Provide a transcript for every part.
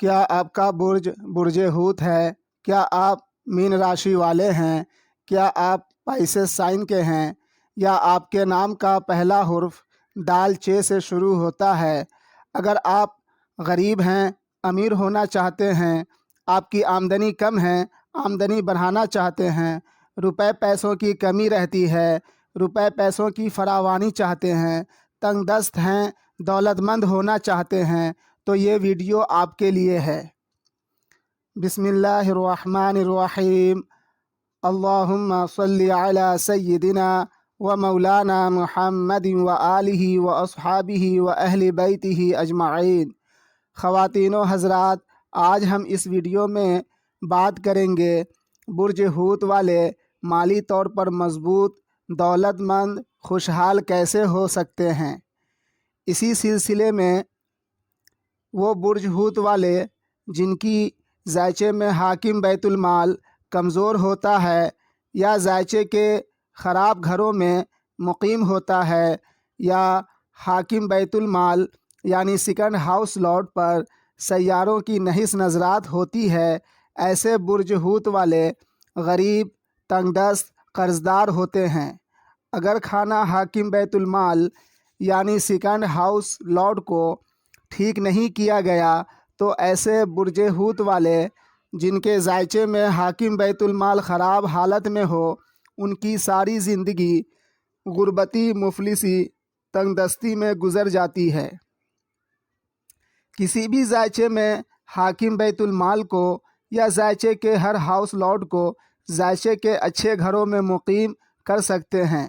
کیا آپ کا برج برج حوت ہے؟ کیا آپ مین راشی والے ہیں؟ کیا آپ پائسس سائن کے ہیں؟ یا آپ کے نام کا پہلا حرف دال چے سے شروع ہوتا ہے؟ اگر آپ غریب ہیں، امیر ہونا چاہتے ہیں، آپ کی آمدنی کم ہے، آمدنی بڑھانا چاہتے ہیں، روپے پیسوں کی کمی رہتی ہے، روپے پیسوں کی فراوانی چاہتے ہیں، تنگ دست ہیں، دولت مند ہونا چاہتے ہیں، تو یہ ویڈیو آپ کے لیے ہے۔ بسم اللہ الرحمن الرحیم۔ اللہم صلی علی سیدنا و مولانا محمد و آلہ و اصحابہ و اہل بیتہ اجمعین۔ خواتین و حضرات، آج ہم اس ویڈیو میں بات کریں گے برج حوت والے مالی طور پر مضبوط، دولت مند، خوشحال کیسے ہو سکتے ہیں۔ اسی سلسلے میں وہ برج حوت والے جن کی ذائچے میں حاکم بیت المال کمزور ہوتا ہے یا ذائچے کے خراب گھروں میں مقیم ہوتا ہے، یا حاکم بیت المال یعنی سیکنڈ ہاؤس لاٹ پر سیاروں کی نحس نظرات ہوتی ہے، ایسے برج حوت والے غریب، تنگ دست، قرضدار ہوتے ہیں۔ اگر کھانا حاکم بیت المال یعنی سیکنڈ ہاؤس لاٹ کو ٹھیک نہیں کیا گیا تو ایسے برج حوت والے جن کے ذائچے میں حاکم بیت المال خراب حالت میں ہو، ان کی ساری زندگی غربتی، مفلسی، تنگ دستی میں گزر جاتی ہے۔ کسی بھی ذائچے میں حاکم بیت المال کو یا ذائچے کے ہر ہاؤس لاٹ کو ذائچے کے اچھے گھروں میں مقیم کر سکتے ہیں۔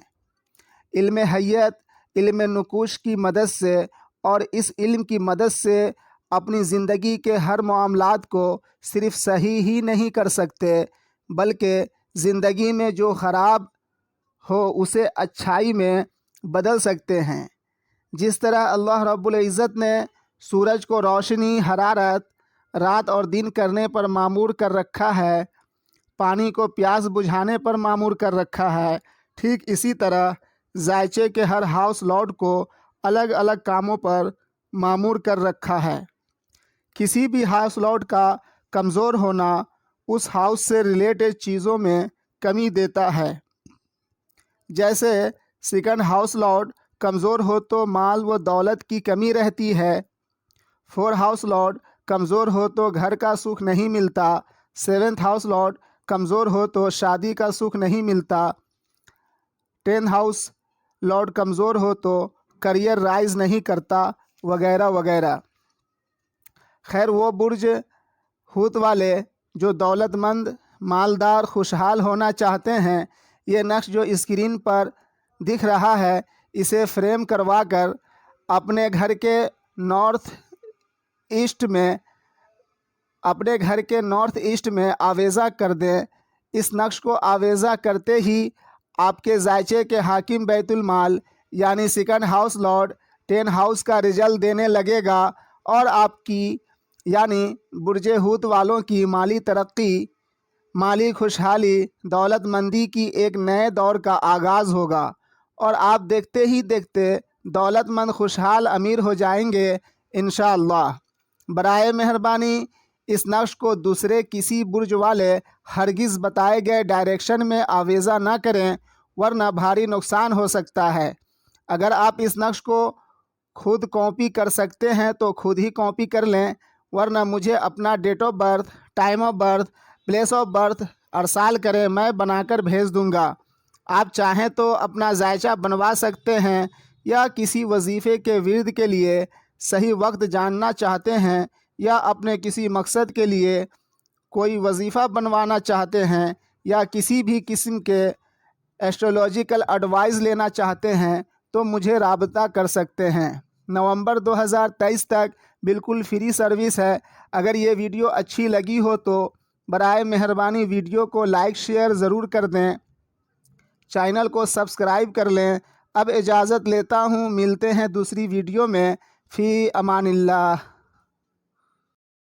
علم حیت، علم نقوش کی مدد سے اور اس علم کی مدد سے اپنی زندگی کے ہر معاملات کو صرف صحیح ہی نہیں کر سکتے، بلکہ زندگی میں جو خراب ہو اسے اچھائی میں بدل سکتے ہیں۔ جس طرح اللہ رب العزت نے سورج کو روشنی، حرارت، رات اور دن کرنے پر معمور کر رکھا ہے، پانی کو پیاس بجھانے پر معمور کر رکھا ہے، ٹھیک اسی طرح ذائچے کے ہر ہاؤس لاٹ کو الگ الگ کاموں پر معمور کر رکھا ہے۔ کسی بھی ہاؤس لاٹ کا کمزور ہونا اس ہاؤس سے ریلیٹڈ چیزوں میں کمی دیتا ہے۔ جیسے سیکنڈ ہاؤس لاٹ کمزور ہو تو مال و دولت کی کمی رہتی ہے، 4 ہاؤس لاٹ کمزور ہو تو گھر کا سکھ نہیں ملتا، 7 ہاؤس لاٹ کمزور ہو تو شادی کا سکھ نہیں ملتا، 10 ہاؤس لاٹ کمزور ہو تو کریئر رائز نہیں کرتا، وغیرہ وغیرہ۔ خیر، وہ برج حوت والے جو دولت مند، مالدار، خوشحال ہونا چاہتے ہیں، یہ نقش جو اسکرین پر دکھ رہا ہے اسے فریم کروا کر اپنے گھر کے نارتھ ایسٹ میں آویزہ کر دیں۔ اس نقش کو آویزہ کرتے ہی آپ کے ذائچے کے حاکم بیت المال یعنی سیکنڈ ہاؤس لاٹ 10 ہاؤس کا رزلٹ دینے لگے گا، اور آپ کی یعنی برج حوت والوں کی مالی ترقی، مالی خوشحالی، دولت مندی کی ایک نئے دور کا آغاز ہوگا، اور آپ دیکھتے ہی دیکھتے دولت مند، خوشحال، امیر ہو جائیں گے انشاءاللہ۔ برائے مہربانی اس نقش کو دوسرے کسی برج والے ہرگز بتائے گئے ڈائریکشن میں آویزہ نہ کریں، ورنہ بھاری نقصان ہو سکتا ہے۔ اگر آپ اس نقش کو خود کاپی کر سکتے ہیں تو خود ہی کاپی کر لیں، ورنہ مجھے اپنا date of birth, time of birth, place of birth ارسال کریں، میں بنا کر بھیج دوں گا۔ آپ چاہیں تو اپنا ذائچہ بنوا سکتے ہیں، یا کسی وظیفے کے ورد کے لیے صحیح وقت جاننا چاہتے ہیں، یا اپنے کسی مقصد کے لیے کوئی وظیفہ بنوانا چاہتے ہیں، یا کسی بھی قسم کے ایسٹرولوجیکل ایڈوائز لینا چاہتے ہیں تو مجھے رابطہ کر سکتے ہیں۔ نومبر 2023 تک بالکل فری سروس ہے۔ اگر یہ ویڈیو اچھی لگی ہو تو برائے مہربانی ویڈیو کو لائک شیئر ضرور کر دیں، چینل کو سبسکرائب کر لیں۔ اب اجازت لیتا ہوں، ملتے ہیں دوسری ویڈیو میں۔ فی امان اللہ۔